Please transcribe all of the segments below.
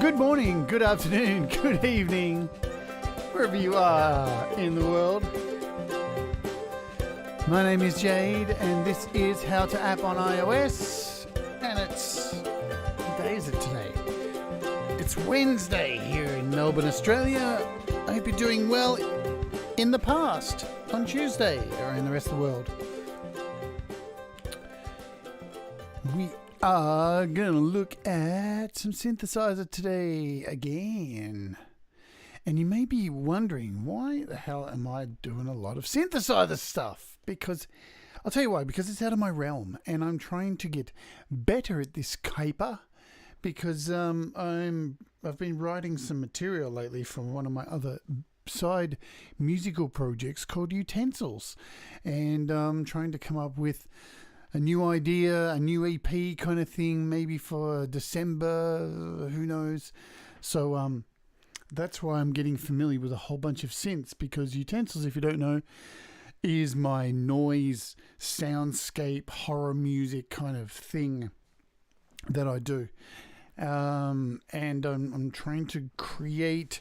Good morning, good afternoon, good evening, wherever you are in the world. My name is Jade, and this is How to App on iOS, and what day is it today? It's Wednesday here in Melbourne, Australia. I hope you're doing well in the past, on Tuesday, or in the rest of the world. We are going to look at some synthesizer today again. And you may be wondering, why the hell am I doing a lot of synthesizer stuff? Because, I'll tell you why, because it's out of my realm. And I'm trying to get better at this caper. Because I've been writing some material lately from one of my other side musical projects called Utensils. And I'm trying to come up with a new idea, a new EP kind of thing, maybe for December, who knows. So that's why I'm getting familiar with a whole bunch of synths, because Utensils, if you don't know, is my noise, soundscape, horror music kind of thing that I do. And I'm trying to create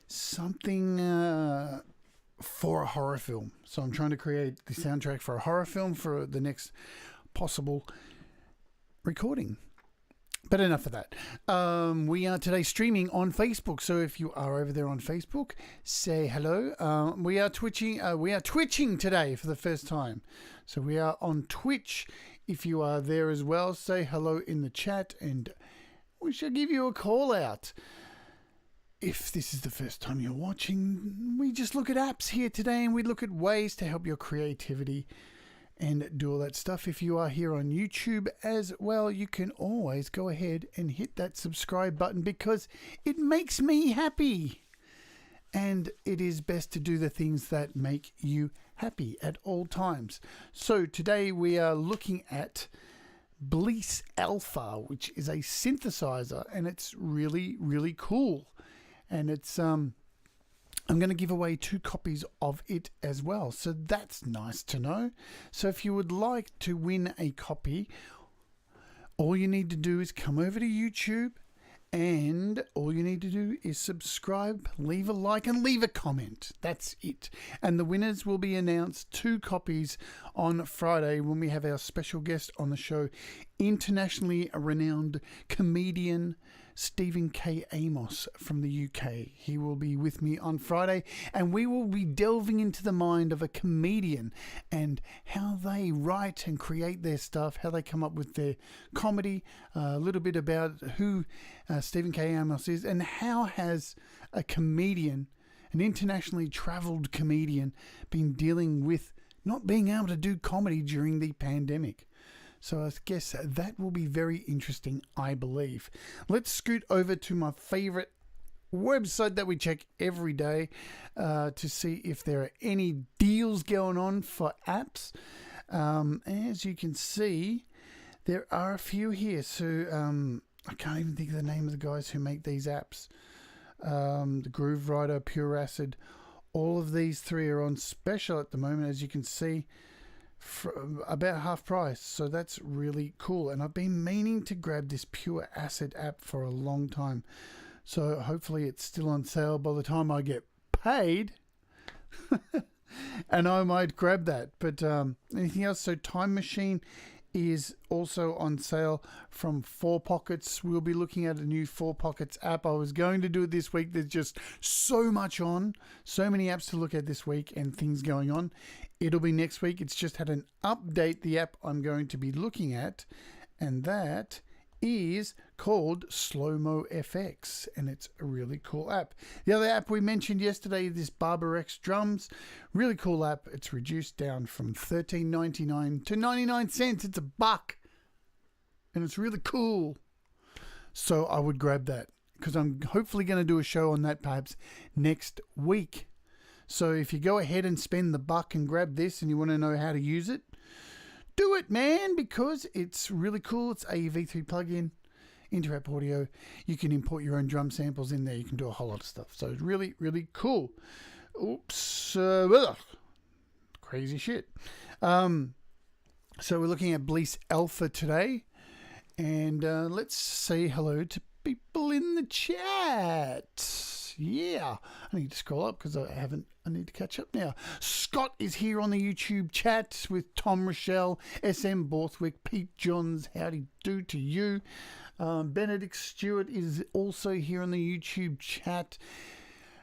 something for a horror film. So I'm trying to create the soundtrack for a horror film for the next possible recording. But enough of that. We are today streaming on Facebook. So if you are over there on Facebook, say hello. We are twitching today for the first time. So we are on Twitch. If you are there as well, say hello in the chat and we shall give you a call out. If this is the first time you're watching, we just look at apps here today, and we look at ways to help your creativity and do all that stuff. If you are here on YouTube as well, you can always go ahead and hit that subscribe button, because it makes me happy. And it is best to do the things that make you happy at all times. So today we are looking at BLEASS Alpha, which is a synthesizer, and it's really, really cool. And it's I'm going to give away 2 copies of it as well. So that's nice to know. So if you would like to win a copy, all you need to do is come over to YouTube, and all you need to do is subscribe, leave a like, and leave a comment. That's it. And the winners will be announced 2 copies on Friday when we have our special guest on the show, internationally renowned comedian Stephen K. Amos from the UK. He will be with me on Friday, and we will be delving into the mind of a comedian and how they write and create their stuff, how they come up with their comedy, a little bit about who Stephen K. Amos is, and how has a comedian, an internationally traveled comedian, been dealing with not being able to do comedy during the pandemic. So I guess that will be very interesting, I believe. Let's scoot over to my favorite website that we check every day to see if there are any deals going on for apps. As you can see, there are a few here. So I can't even think of the name of the guys who make these apps. The Groove Rider, Pure Acid, all of these 3 are on special at the moment, as you can see, for about half price. So that's really cool. And I've been meaning to grab this Pure Acid app for a long time. So hopefully it's still on sale by the time I get paid. And I might grab that. But anything else? So Time Machine is also on sale from 4 Pockets. We'll be looking at a new 4 Pockets app. I was going to do it this week. There's just so much on, so many apps to look at this week and things going on. It'll be next week. It's just had an update, the app I'm going to be looking at, and that is called Slo-Mo Fx, and it's a really cool app. The other app we mentioned yesterday, this Barber X Drums, really cool app. It's reduced down from $13.99 to 99 cents. It's $1, and it's really cool. So I would grab that, because I'm hopefully going to do a show on that perhaps next week. So if you go ahead and spend the $1 and grab this and you want to know how to use it, do it, man, because it's really cool. It's a V3 plugin, Interact Audio. You can import your own drum samples in there. You can do a whole lot of stuff. So it's really, really cool. Oops. Crazy shit. So we're looking at BLEASS Alpha today. And let's say hello to people in the chat. Yeah, I need to scroll up because I need to catch up now. Scott is here on the YouTube chat with Tom Rochelle, SM Borthwick, Pete Johns, howdy do to you. Benedict Stewart is also here on the YouTube chat.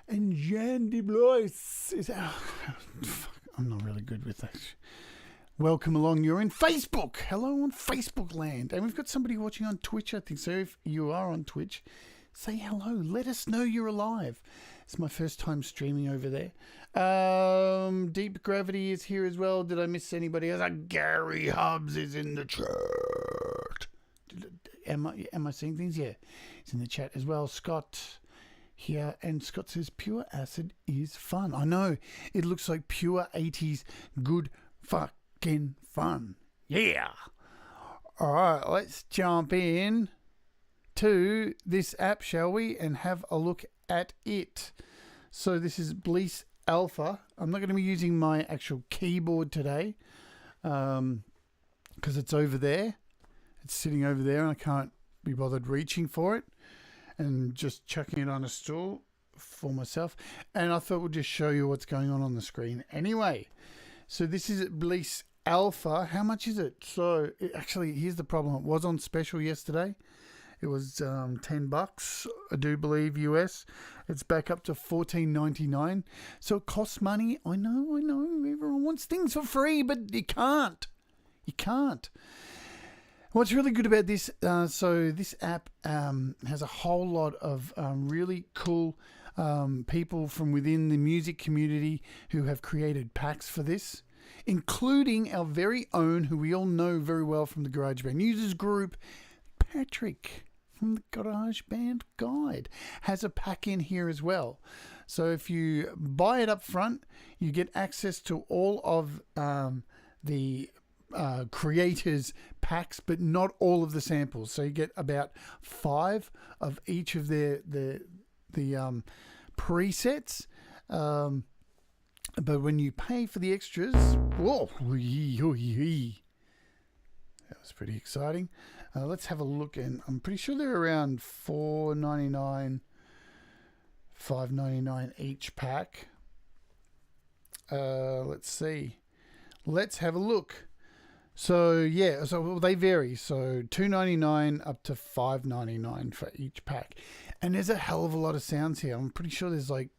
And Jan de Blois is I'm not really good with that. Welcome along. You're in Facebook. Hello on Facebook land. And we've got somebody watching on Twitch, I think. So if you are on Twitch, say hello. Let us know you're alive. It's my first time streaming over there. Deep Gravity is here as well. Did I miss anybody else? Gary Hubbs is in the chat. Am I seeing things? Yeah. He's in the chat as well. Scott here, and Scott says Pure Acid is fun. I know. It looks like pure 80s good fucking fun. Yeah. All right, let's jump in to this app, shall we, and have a look at it. So this is BLEASS Alpha. I'm not going to be using my actual keyboard today because it's over there. It's sitting over there and I can't be bothered reaching for it and just chucking it on a stool for myself. And I thought we'd just show you what's going on the screen. Anyway, so this is BLEASS Alpha. How much is it? So actually, here's the problem. It was on special yesterday. It was $10, I do believe, US. It's back up to $14.99. So it costs money. I know. Everyone wants things for free, but you can't. You can't. What's really good about this, so this app has a whole lot of really cool people from within the music community who have created packs for this, including our very own, who we all know very well from the GarageBand users group, Patrick from the GarageBand Guide, has a pack in here as well. So if you buy it up front, you get access to all of the creators packs, but not all of the samples. So you get about 5 of each of the presets. But when you pay for the extras, whoa, that was pretty exciting. Let's have a look, and I'm pretty sure they're around $4.99, $5.99 each pack. Let's see. Let's have a look. So yeah, so they vary. So $2.99 up to $5.99 for each pack, and there's a hell of a lot of sounds here. I'm pretty sure there's like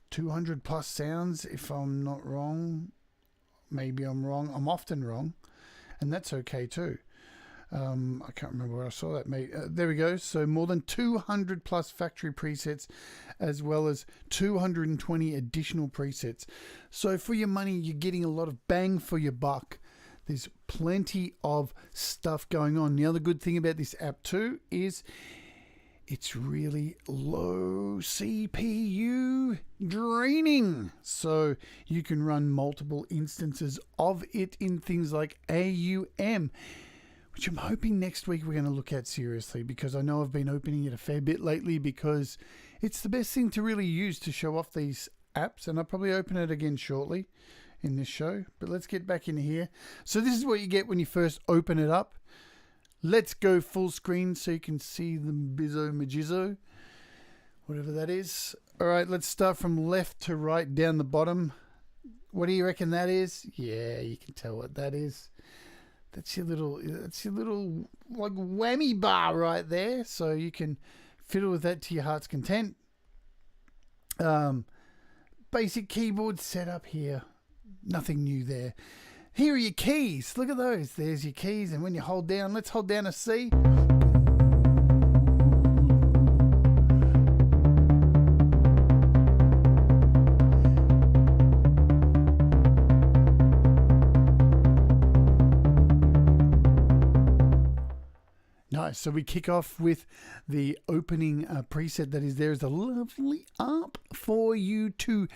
200 plus sounds, if I'm not wrong. Maybe I'm wrong. I'm often wrong, and that's okay too. I can't remember where I saw that. There we go. So more than 200 plus factory presets, as well as 220 additional presets. So for your money, you're getting a lot of bang for your buck. There's plenty of stuff going on. The other good thing about this app too is it's really low CPU draining. So you can run multiple instances of it in things like AUM, which I'm hoping next week we're going to look at seriously, because I know I've been opening it a fair bit lately because it's the best thing to really use to show off these apps, and I'll probably open it again shortly in this show. But let's get back in here. So this is what you get when you first open it up. Let's go full screen so you can see the bizzo majizzo, whatever that is. All right, let's start from left to right down the bottom. What do you reckon that is? Yeah, you can tell what that is. That's your little like whammy bar right there. So you can fiddle with that to your heart's content. Basic keyboard setup here. Nothing new there. Here are your keys. Look at those. There's your keys. And when you hold down, let's hold down a C. Nice. So we kick off with the opening preset that is there is a lovely up for you to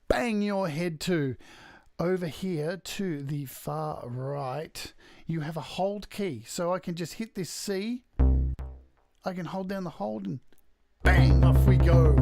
bang your head to. Over here to the far right, you have a hold key. So I can just hit this C. I can hold down the hold and bang, off we go.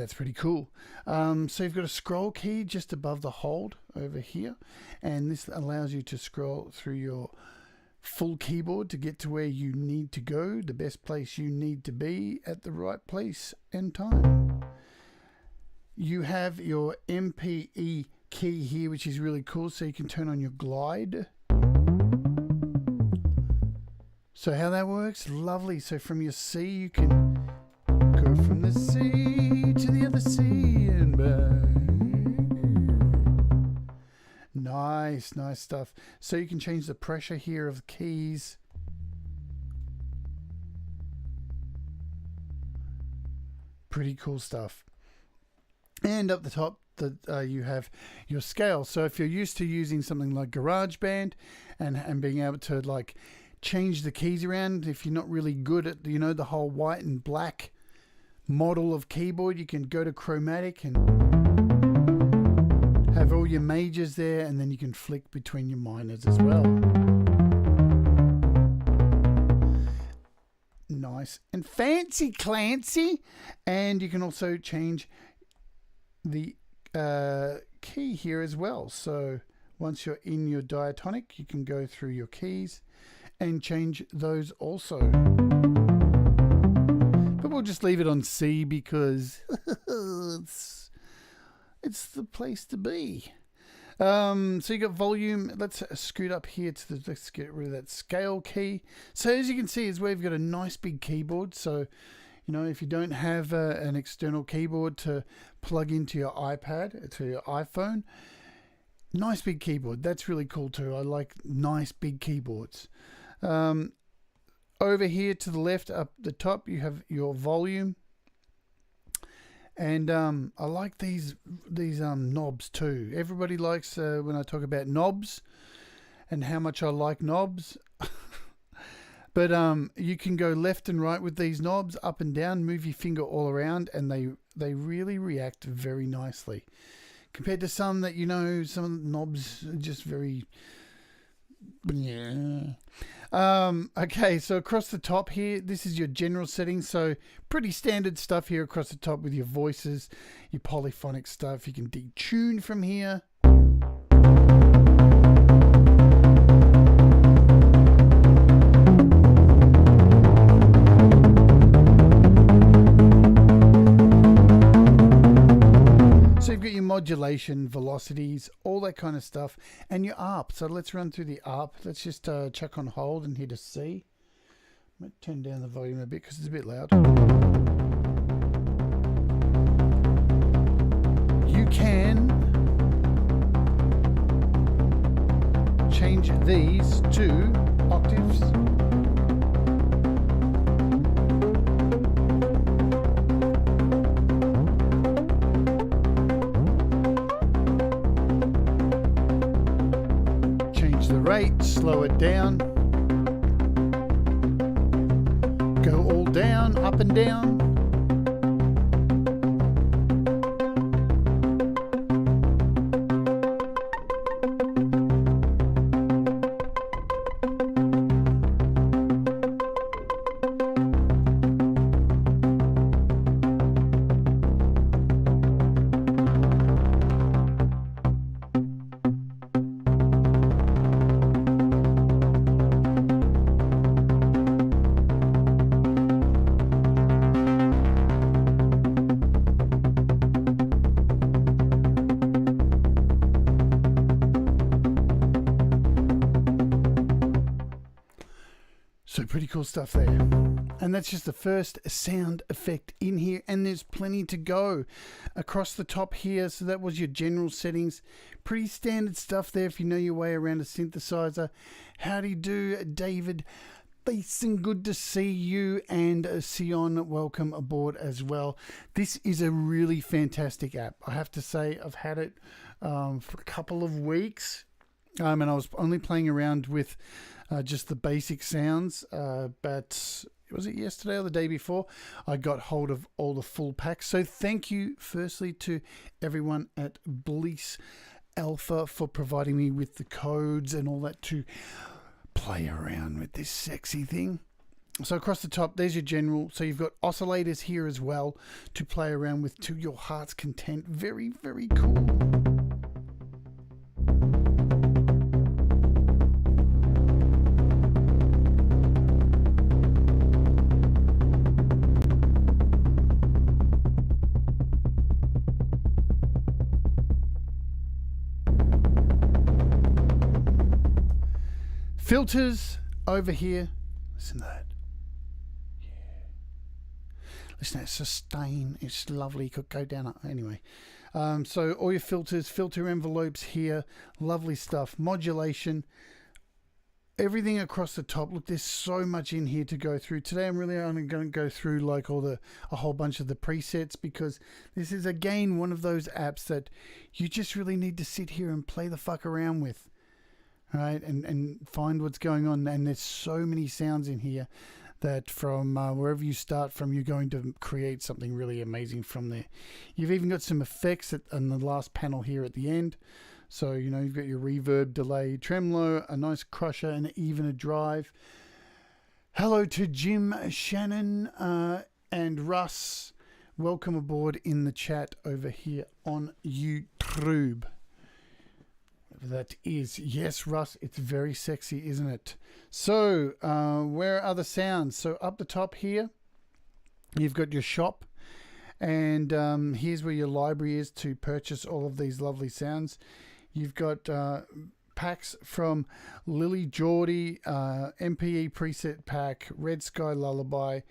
that's pretty cool. So you've got a scroll key just above the hold over here, and this allows you to scroll through your full keyboard to get to where you need to go, the best place you need to be at the right place and time. You have your MPE key here, which is really cool, so you can turn on your glide. So how that works, lovely. So from your C, you can go from the C to the other C and back. Nice, nice stuff. So you can change the pressure here of the keys. Pretty cool stuff. And up the top, you have your scale. So if you're used to using something like GarageBand and being able to like change the keys around, if you're not really good at, you know, the whole white and black model of keyboard, you can go to chromatic and have all your majors there, and then you can flick between your minors as well. Nice and fancy Clancy. And you can also change the key here as well. So once you're in your diatonic, you can go through your keys and change those also. But we'll just leave it on C because it's the place to be. So you got volume. Let's scoot up here to the, let's get rid of that scale key. So as you can see, is where we've got a nice big keyboard. So, you know, if you don't have an external keyboard to plug into your iPad, to your iPhone, nice big keyboard. That's really cool too. I like nice big keyboards. Over here to the left, up the top, you have your volume. And I like these knobs too. Everybody likes when I talk about knobs and how much I like knobs. But you can go left and right with these knobs, up and down, move your finger all around, and they really react very nicely. Compared to some that, you know, some of the knobs are just very... yeah. Okay, so across the top here, this is your general settings. So pretty standard stuff here across the top with your voices, your polyphonic stuff. You can detune from here. So you've got your modulation, velocities, all that kind of stuff, and your ARP. So let's run through the ARP. Let's just chuck on hold and hit a C. I might turn down the volume a bit because it's a bit loud. You can change these to octaves. Rate, slow it down, go all down, up and down. So pretty cool stuff there. And that's just the first sound effect in here, and there's plenty to go across the top here. So that was your general settings. Pretty standard stuff there if you know your way around a synthesizer. How do you do, David? Facing, good to see you, and Sion, welcome aboard as well. This is a really fantastic app. I have to say, I've had it for a couple of weeks, and I was only playing around with just the basic sounds, but was it yesterday or the day before I got hold of all the full packs. So thank you firstly to everyone at BLEASS Alpha for providing me with the codes and all that to play around with this sexy thing. So across the top, there's your general. So you've got oscillators here as well to play around with to your heart's content. Very, very cool. Filters over here. Listen to that. Listen to that sustain. It's lovely. Could go down. Anyway. So all your filters, filter envelopes here. Lovely stuff. Modulation. Everything across the top. Look, there's so much in here to go through. Today I'm really only going to go through like a whole bunch of the presets, because this is again one of those apps that you just really need to sit here and play the fuck around with. Right, and find what's going on. And there's so many sounds in here that from wherever you start from, you're going to create something really amazing from there. You've even got some effects on the last panel here at the end. So, you know, you've got your reverb, delay, tremolo, a nice crusher, and even a drive. Hello to Jim, Shannon, and Russ. Welcome aboard in the chat over here on YouTube. That is, yes, Russ, it's very sexy, isn't it? So where are the sounds? So up the top here, you've got your shop, and here's where your library is to purchase all of these lovely sounds. You've got packs from Lily Geordie, MPE preset pack, Red Sky Lullaby,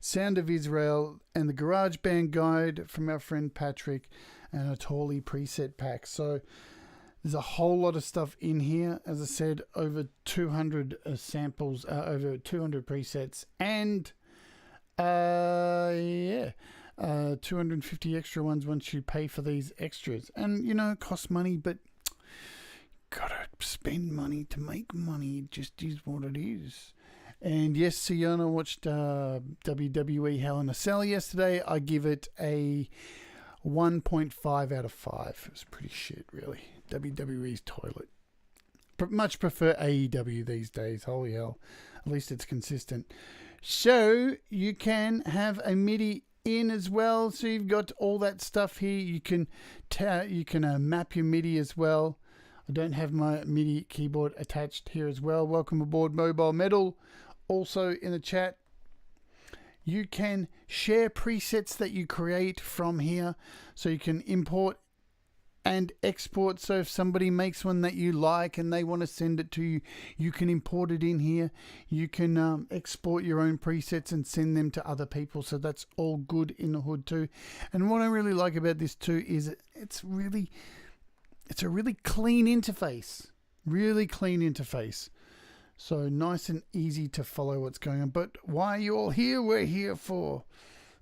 Sound of Israel, and the GarageBand guide from our friend Patrick, and a Tolly preset pack. So there's a whole lot of stuff in here. As I said, over 200 samples, over 200 presets, and 250 extra ones once you pay for these extras. And, you know, it costs money, but gotta spend money to make money. It just is what it is. And yes, Sienna watched WWE Hell in a Cell yesterday. I give it a 1.5 out of 5. It was pretty shit, really. WWE's toilet. Much prefer AEW these days. Holy hell. At least it's consistent. So you can have a MIDI in as well. So you've got all that stuff here. You can map your MIDI as well. I don't have my MIDI keyboard attached here as well. Welcome aboard, Mobile Metal. Also in the chat, you can share presets that you create from here. So you can import and export. So if somebody makes one that you like and they want to send it to you, you can import it in here. You can export your own presets and send them to other people. So that's all good in the hood too. And what I really like about this too is it's a really clean interface. Really clean interface. So nice and easy to follow what's going on. But why are you all here? We're here for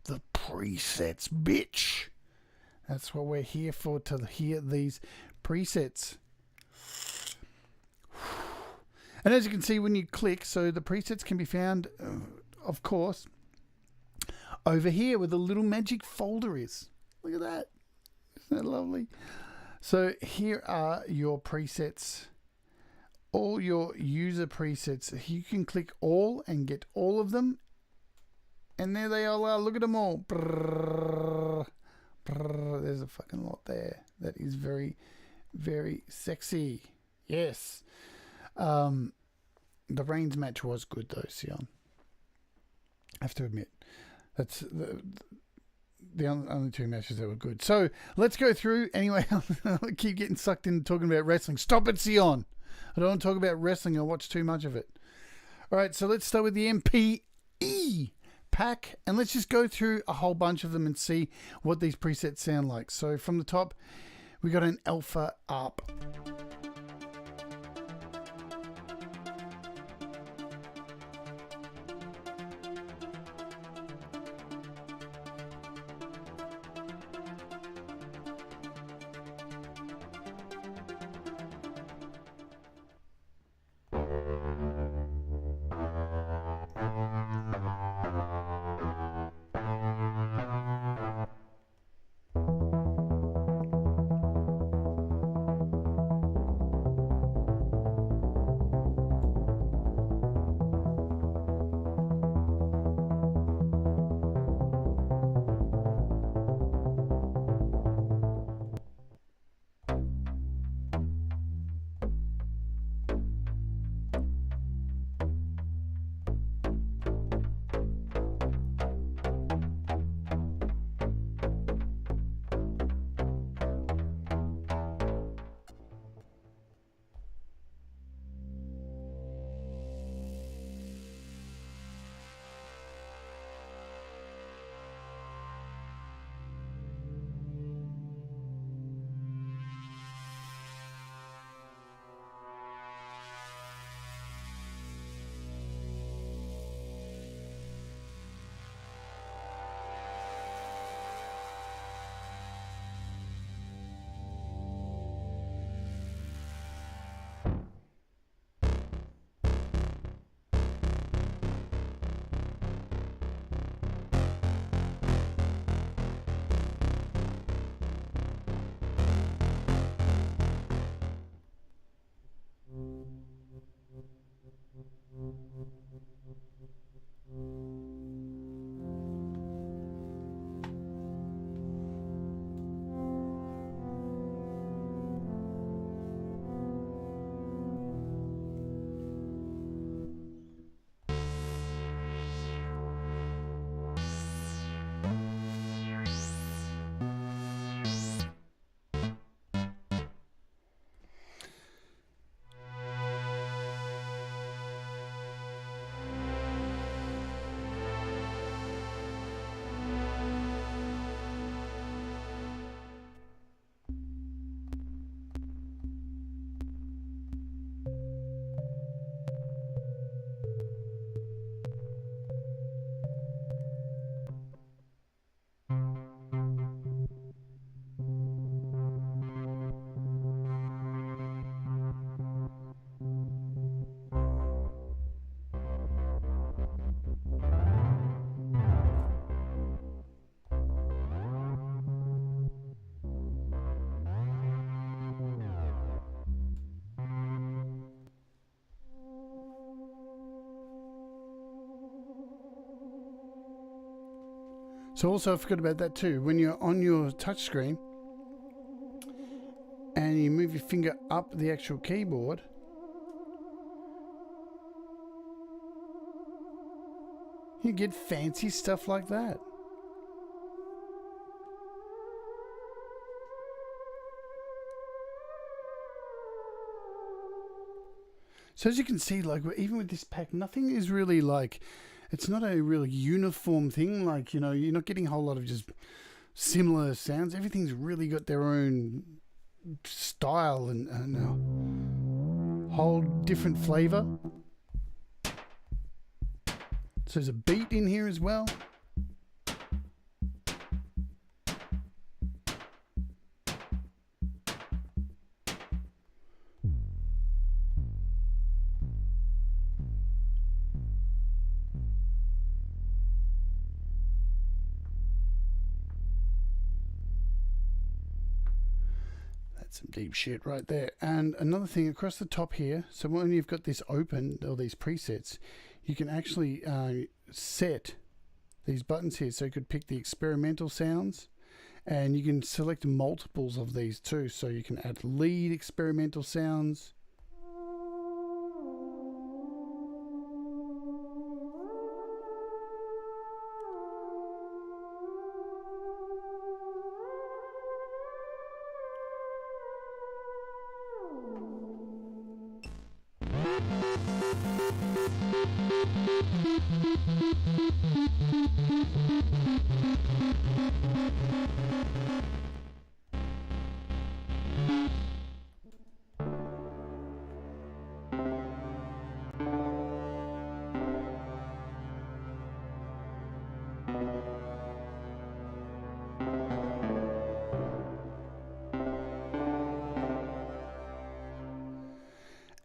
the presets, bitch. That's what we're here for, to hear these presets. And as you can see when you click, so the presets can be found, of course, over here where the little magic folder is. Look at that. Isn't that lovely? So here are your presets. All your user presets. You can click all and get all of them. And there they all are. Look at them all. Brrr. There's a fucking lot there. That is very, very sexy. Yes. The Rains match was good though, Sion. I have to admit. That's the only two matches that were good. So let's go through. Anyway, I keep getting sucked into talking about wrestling. Stop it, Sion. I don't want to talk about wrestling. I watch too much of it. All right, so let's start with the MPE pack, and let's just go through a whole bunch of them and see what these presets sound like. So from the top, we got an Alpha up. So also I forgot about that too. When you're on your touch screen and you move your finger up the actual keyboard, you get fancy stuff like that. So as you can see, like even with this pack, nothing is really like, it's not a really uniform thing. Like, you know, you're not getting a whole lot of just similar sounds. Everything's really got their own style and whole different flavor. So there's a beat in here as well. Some deep shit right there. And another thing across the top here, so when you've got this open, all these presets, you can actually set these buttons here. So you could pick the experimental sounds, and you can select multiples of these too. So you can add lead experimental sounds.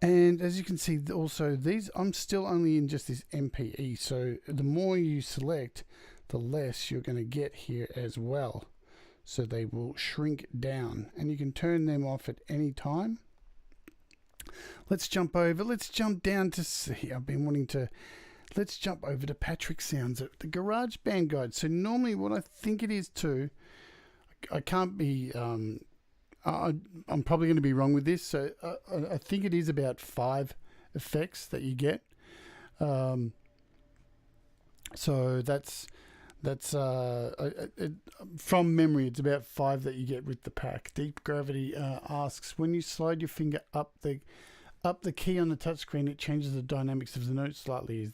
And as you can see, also these, I'm still only in just this MPE, so the more you select, the less you're going to get here as well. So they will shrink down, and you can turn them off at any time. Let's jump down to see, let's jump over to Patrick Sounds, the GarageBand guide. So normally what I think it is too, I can't be, I'm probably going to be wrong with this. So I think it is about 5 effects that you get. So that's from memory, it's about 5 that you get with the pack. Deep Gravity asks, when you slide your finger up the key on the touchscreen, it changes the dynamics of the note slightly.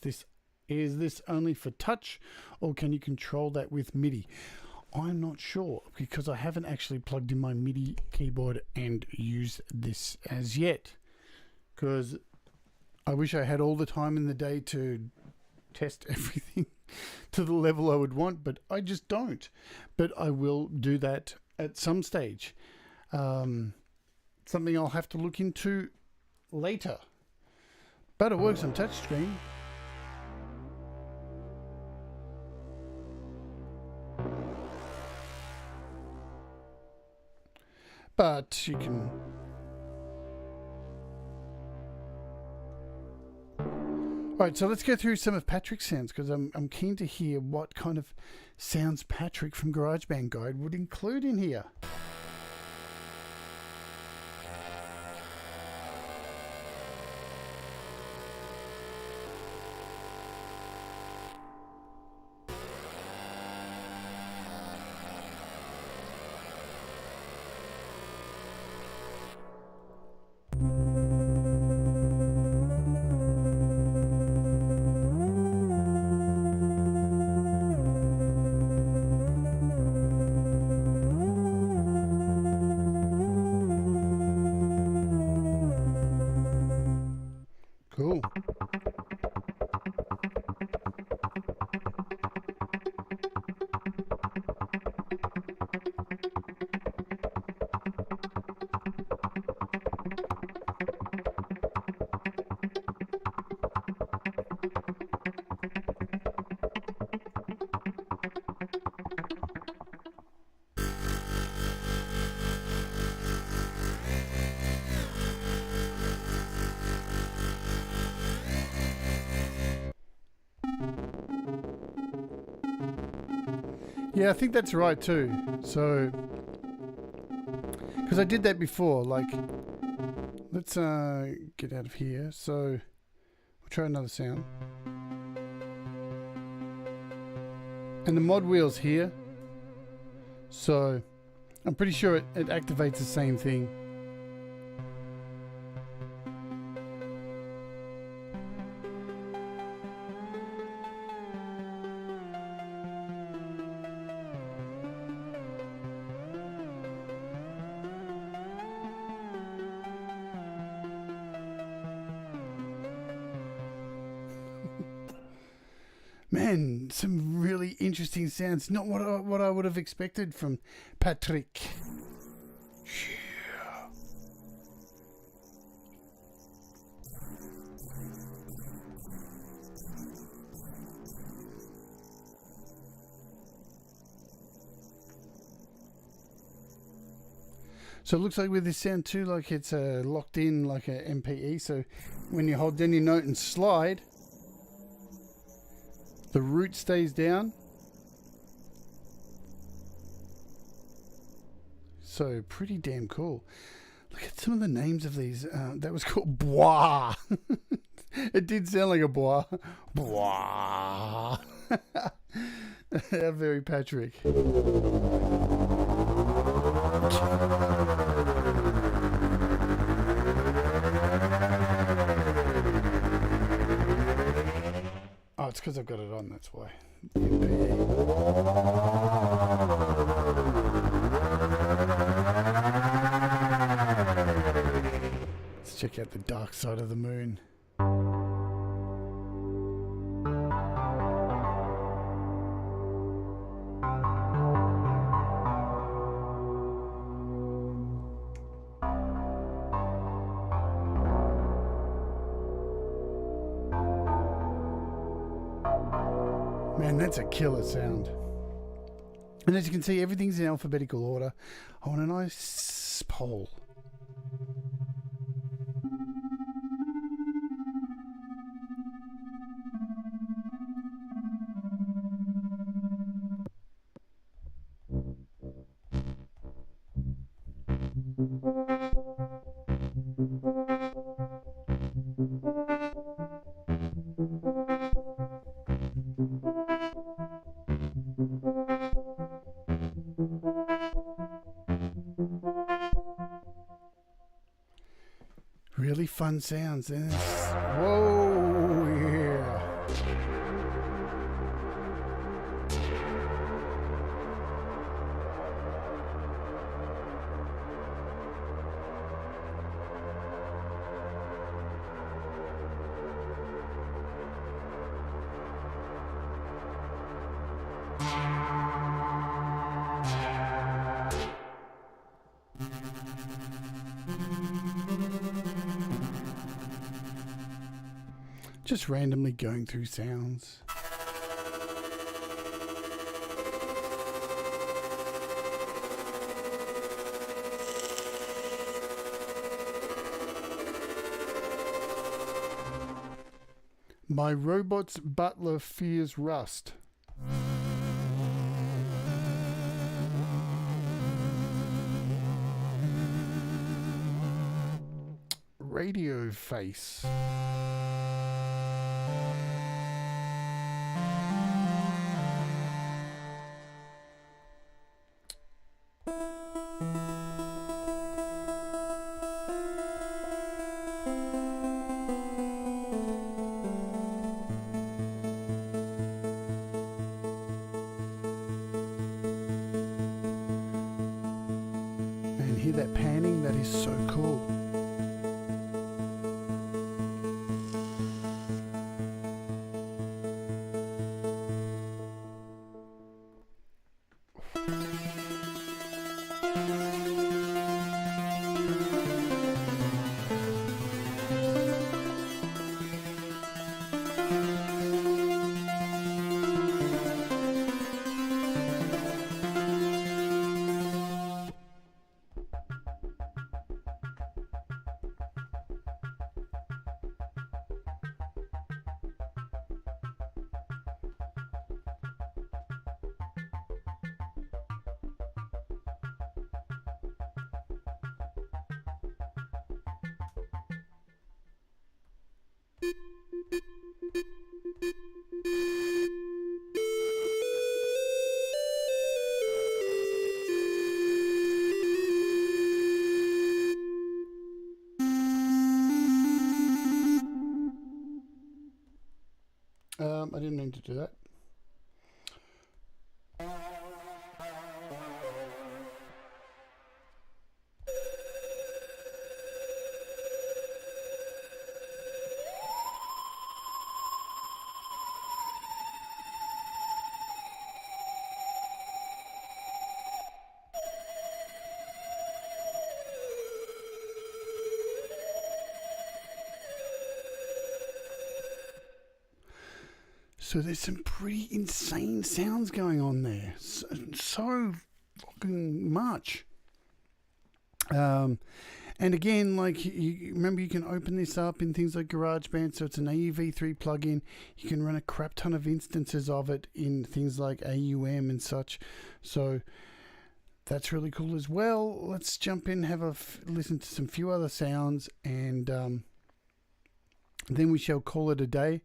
Is this only for touch, or can you control that with MIDI? I'm not sure, because I haven't actually plugged in my MIDI keyboard and used this as yet, because I wish I had all the time in the day to test everything to the level I would want, but I just don't. But I will do that at some stage. Something I'll have to look into later. But it works on touchscreen. But you can... Alright, so let's go through some of Patrick's sounds, because I'm keen to hear what kind of sounds Patrick from GarageBand Guide would include in here. Yeah, I think that's right too. So, because I did that before. Like, let's get out of here. So, we'll try another sound. And the mod wheel's here. So, I'm pretty sure it activates the same thing. Man, some really interesting sounds. Not what I would have expected from Patrick. Yeah. So it looks like with this sound too, like it's locked in like a MPE. So when you hold down your note and slide, the root stays down. So pretty damn cool. Look at some of the names of these. That was called Bois. It did sound like a bois. Bois. Very Patrick. Oh, it's because I've got it on, that's why. Let's check out the dark side of the moon. Man, that's a killer sound. And as you can see, everything's in alphabetical order. I want a nice pole. Really fun sounds. Whoa, yeah. Just randomly going through sounds. My robot's butler fears rust. Radio face. And hear that panning? That is so cool. GarageBand to do that. So there's some pretty insane sounds going on there. So fucking much. And again, like, you remember, you can open this up in things like GarageBand. So it's an AUV3 plugin. You can run a crap ton of instances of it in things like AUM and such. So that's really cool as well. Let's jump in, have a listen to some few other sounds, and then we shall call it a day.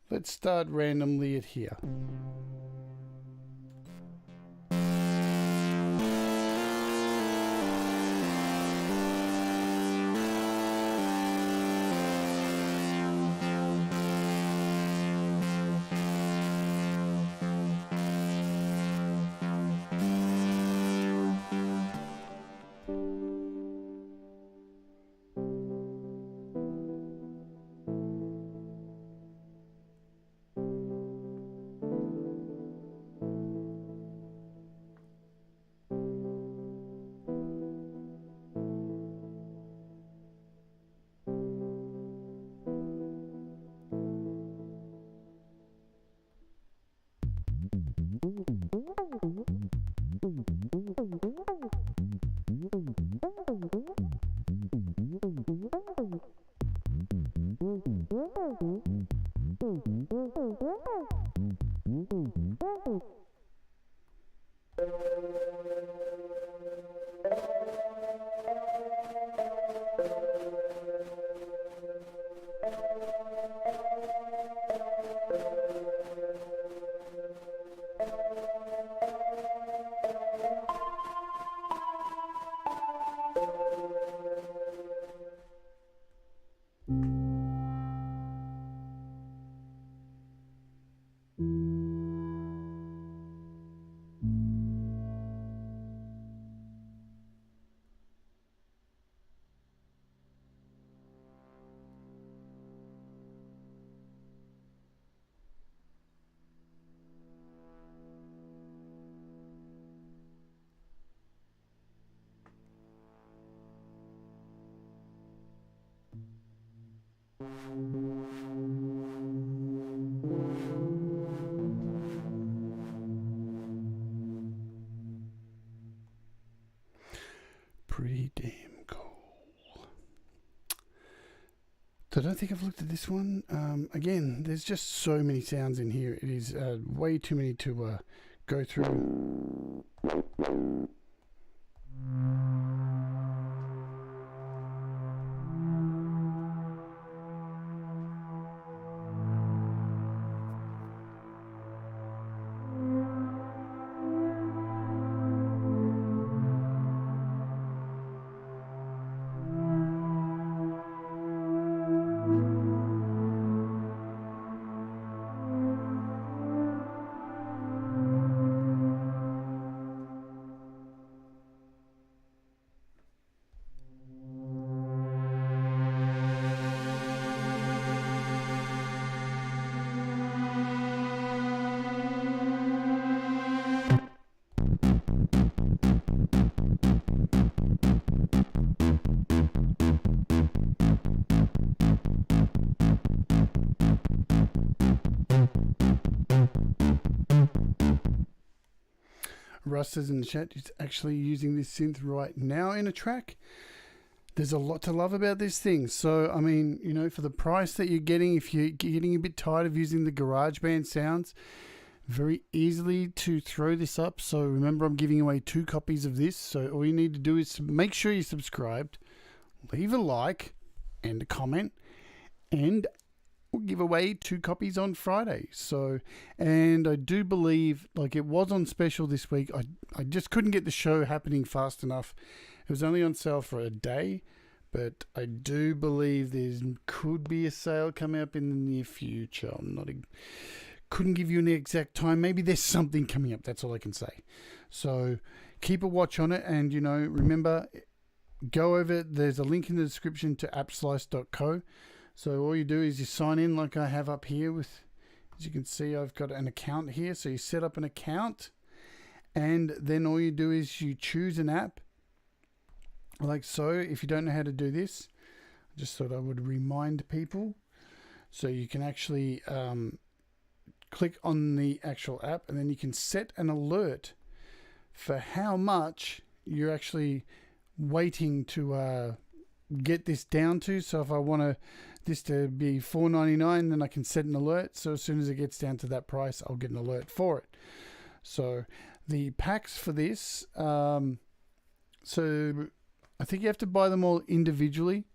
Let's start randomly at here. Pretty damn cool. So I don't think I've looked at this one. Again, there's just so many sounds in here. It is way too many to go through. Russ says in the chat, he's actually using this synth right now in a track. There's a lot to love about this thing. So, I mean, you know, for the price that you're getting, if you're getting a bit tired of using the GarageBand sounds, very easily to throw this up. So remember, I'm giving away 2 copies of this. So all you need to do is make sure you're subscribed, leave a like and a comment, and we'll give away 2 copies on Friday. So, and I do believe, like, it was on special this week. I just couldn't get the show happening fast enough. It was only on sale for a day, but I do believe there could be a sale coming up in the near future. Couldn't give you an exact time. Maybe there's something coming up. That's all I can say. So keep a watch on it, and remember, go over. There's a link in the description to appslice.co. So all you do is you sign in like I have up here with, as you can see, I've got an account here. So you set up an account, and then all you do is you choose an app like so. If you don't know how to do this, I just thought I would remind people. So you can actually click on the actual app, and then you can set an alert for how much you're actually waiting to get this down to. So if I want this to be $4.99, then I can set an alert. So as soon as it gets down to that price, I'll get an alert for it. So the packs for this, so I think you have to buy them all individually.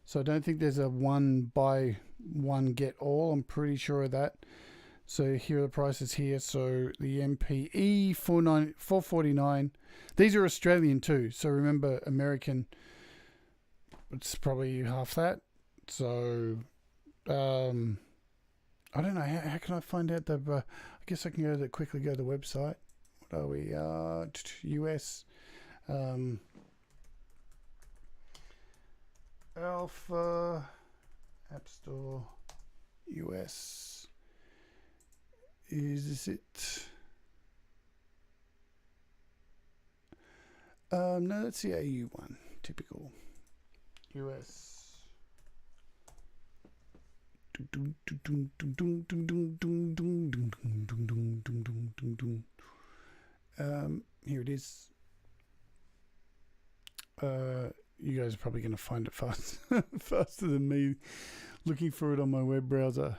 So I don't think there's a one buy one get all. I'm pretty sure of that. So here are the prices here. So the MPE $4.49. These are Australian too. So remember, American, it's probably half that. So I don't know. How can I find out I guess I can quickly go to the website. What are we? US Alpha App Store US. Is this it? No, that's the AU one. Typical. US. Here it is. You guys are probably going to find it faster than me looking for it on my web browser.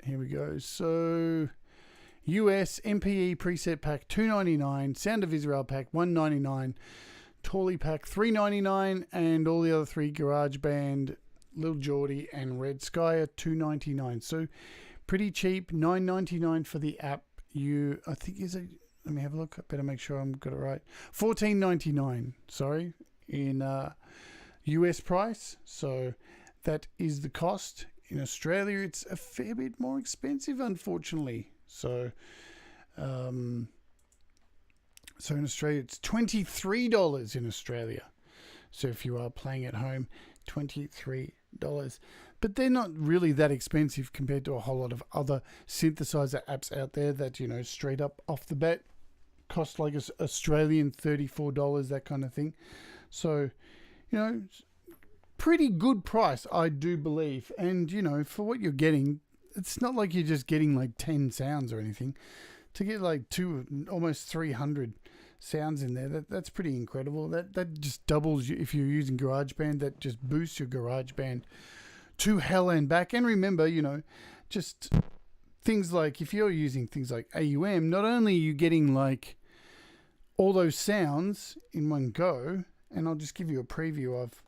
Here we go. So US MPE preset pack $2.99, Sound of Israel pack $1.99, Tawley pack $3.99, and all the other three, GarageBand, Lil Geordie, and Red Sky, are $2.99. So pretty cheap. $9.99 for the app. I think let me have a look. I better make sure I've got it right. $14.99. Sorry, in US price. So that is the cost. In Australia, it's a fair bit more expensive, unfortunately. So, in Australia, it's $23 in Australia. So if you are playing at home, $23. But they're not really that expensive compared to a whole lot of other synthesizer apps out there that, straight up off the bat cost like Australian $34, that kind of thing. So, pretty good price, I do believe. And, for what you're getting, it's not like you're just getting like 10 sounds or anything. To get like almost 300 sounds in there, that's pretty incredible. That just doubles you. If you're using GarageBand, that just boosts your GarageBand to hell and back. And remember, just things like, if you're using things like AUM, not only are you getting like all those sounds in one go, and I'll just give you a preview of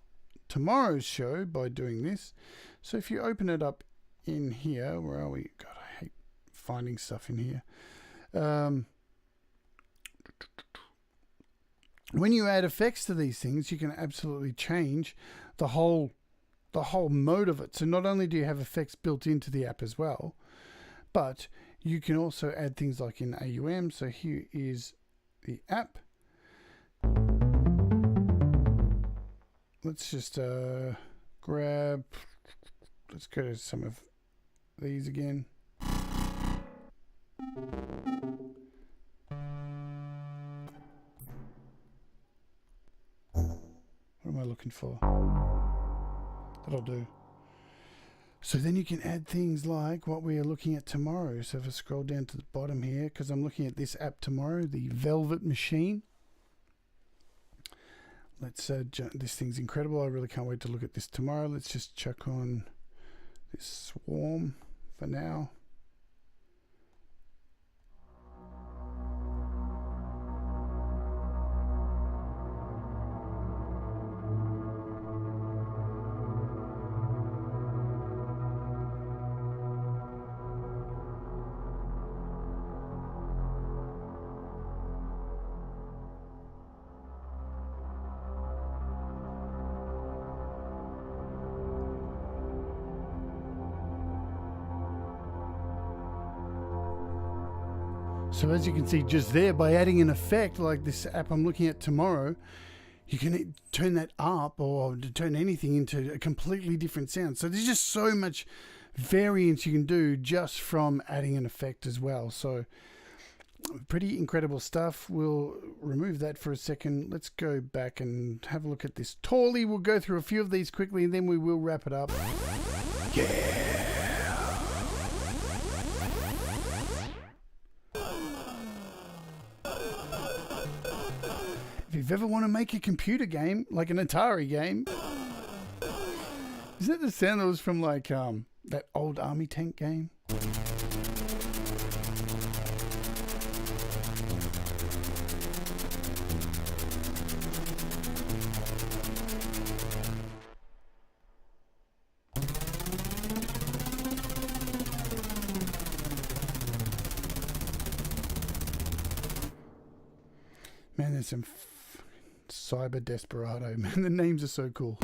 tomorrow's show by doing this. So if you open it up in here, where are we? God, I hate finding stuff in here. When you add effects to these things, you can absolutely change the whole mode of it. So not only do you have effects built into the app as well, but you can also add things like in AUM. So here is the app. Let's just let's go to some of these again. What am I looking for? That'll do. So then you can add things like what we are looking at tomorrow. So if I scroll down to the bottom here, because I'm looking at this app tomorrow, the Velvet Machine. Let's this thing's incredible. I really can't wait to look at this tomorrow. Let's just chuck on this Swarm for now. So as you can see just there, by adding an effect like this app I'm looking at tomorrow, you can turn that up or turn anything into a completely different sound. So there's just so much variance you can do just from adding an effect as well. So pretty incredible stuff. We'll remove that for a second. Let's go back and have a look at this Tawley. We'll go through a few of these quickly and then we will wrap it up. Yeah. If you've ever want to make a computer game, like an Atari game, is that the sound that was from like that old army tank game? Man, there's some Cyber Desperado. Man, the names are so cool.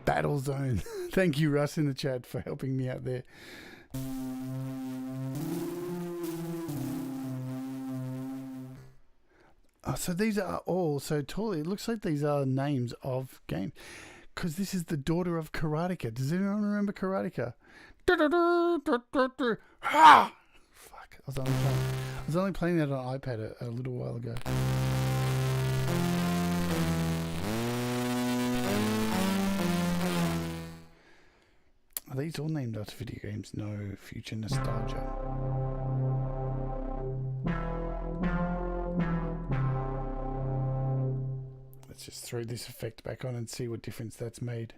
Battle Zone. Thank you, Russ, in the chat for helping me out there. Oh, so these are all so tall. It looks like these are names of games. Because this is the daughter of Karateka. Does anyone remember Karateka? Ha! Fuck. I was only playing that on iPad a little while ago. Are these all named after video games? No future nostalgia. Let's just throw this effect back on and see what difference that's made.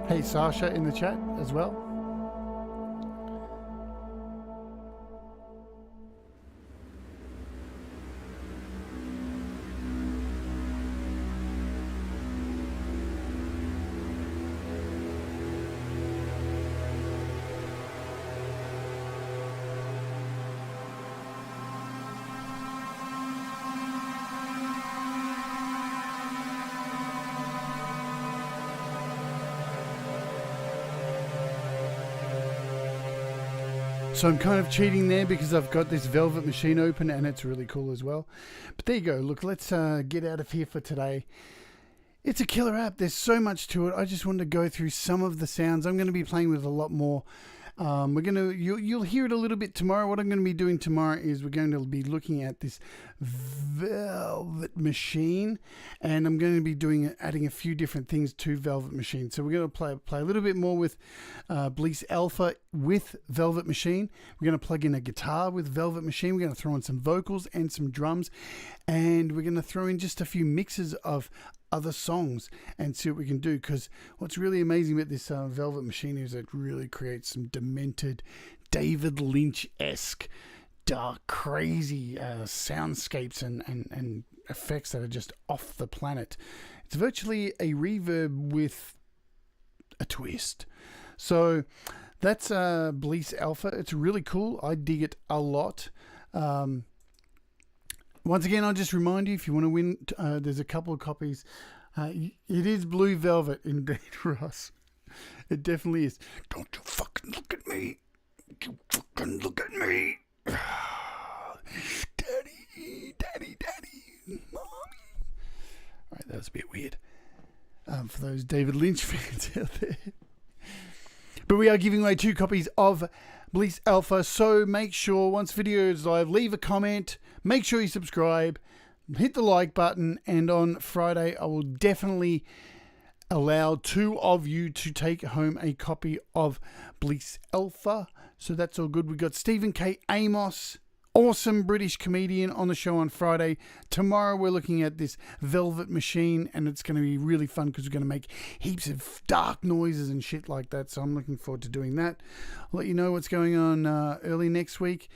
Hey Sasha in the chat as well. So I'm kind of cheating there because I've got this Velvet Machine open and it's really cool as well. But there you go. Look, let's get out of here for today. It's a killer app. There's so much to it. I just wanted to go through some of the sounds. I'm going to be playing with a lot more. You'll hear it a little bit tomorrow. What I'm going to be doing tomorrow is we're going to be looking at this Velvet Machine, and I'm going to be adding a few different things to Velvet Machine. So we're going to play a little bit more with BLEASS Alpha with Velvet Machine. We're going to plug in a guitar with Velvet Machine. We're going to throw in some vocals and some drums, and we're going to throw in just a few mixes of other songs and see what we can do, because what's really amazing about this Velvet Machine is it really creates some demented David Lynch-esque dark crazy soundscapes and effects that are just off the planet. It's virtually a reverb with a twist. So that's BLEASS Alpha. It's really cool. I dig it a lot. Once again, I'll just remind you, if you want to win, there's a couple of copies. It is Blue Velvet, indeed, Russ. It definitely is. Don't you fucking look at me. You fucking look at me. Daddy, mommy. All right, that was a bit weird. For those David Lynch fans out there. But we are giving away 2 copies of BLEASS Alpha, so make sure once video is live, leave a comment, make sure you subscribe, hit the like button, and on Friday I will definitely allow 2 of you to take home a copy of BLEASS Alpha. So that's all good. We've got Stephen K. Amos, awesome British comedian, on the show on Friday. Tomorrow we're looking at this Velvet Machine, and it's going to be really fun because we're going to make heaps of dark noises and shit like that. So I'm looking forward to doing that. I'll let you know what's going on early next week.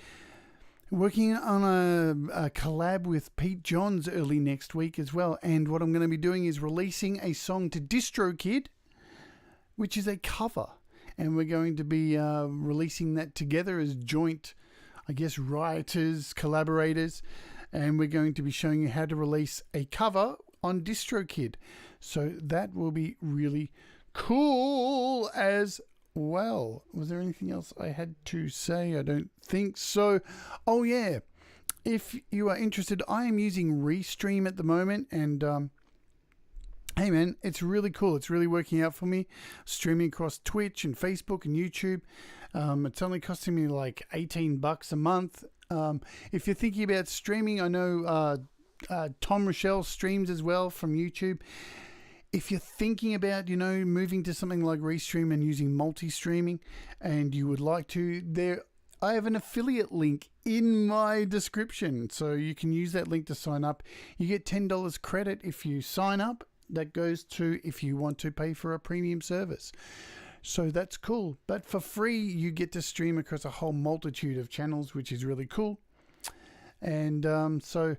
Working on a collab with Pete Johns early next week as well. And what I'm going to be doing is releasing a song to DistroKid, which is a cover. And we're going to be releasing that together as joint, I guess, writers, collaborators. And we're going to be showing you how to release a cover on DistroKid. So that will be really cool as well. Was there anything else I had to say? I don't think so. Oh yeah, if you are interested, I am using Restream at the moment, and hey man, it's really cool. It's really working out for me, streaming across Twitch and Facebook and YouTube. It's only costing me like $18 a month. If you're thinking about streaming, I know Tom Rochelle streams as well from YouTube. If you're thinking about, moving to something like Restream and using multi-streaming, and you would like to, I have an affiliate link in my description, so you can use that link to sign up. You get $10 credit if you sign up. That goes to if you want to pay for a premium service. So that's cool. But for free, you get to stream across a whole multitude of channels, which is really cool. And so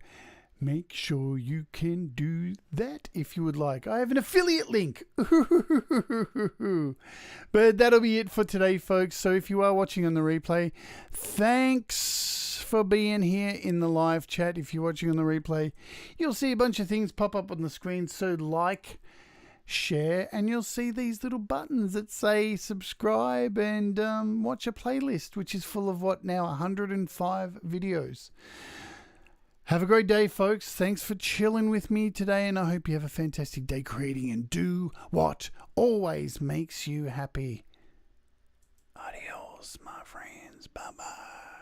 make sure you can do that if you would like. I have an affiliate link. But that'll be it for today, folks. So if you are watching on the replay, thanks for being here in the live chat. If you're watching on the replay, you'll see a bunch of things pop up on the screen. So like, share, and you'll see these little buttons that say subscribe and watch a playlist, which is full of 105 videos. Have a great day, folks. Thanks for chilling with me today, and I hope you have a fantastic day creating and do what always makes you happy. Adios, my friends. Bye-bye.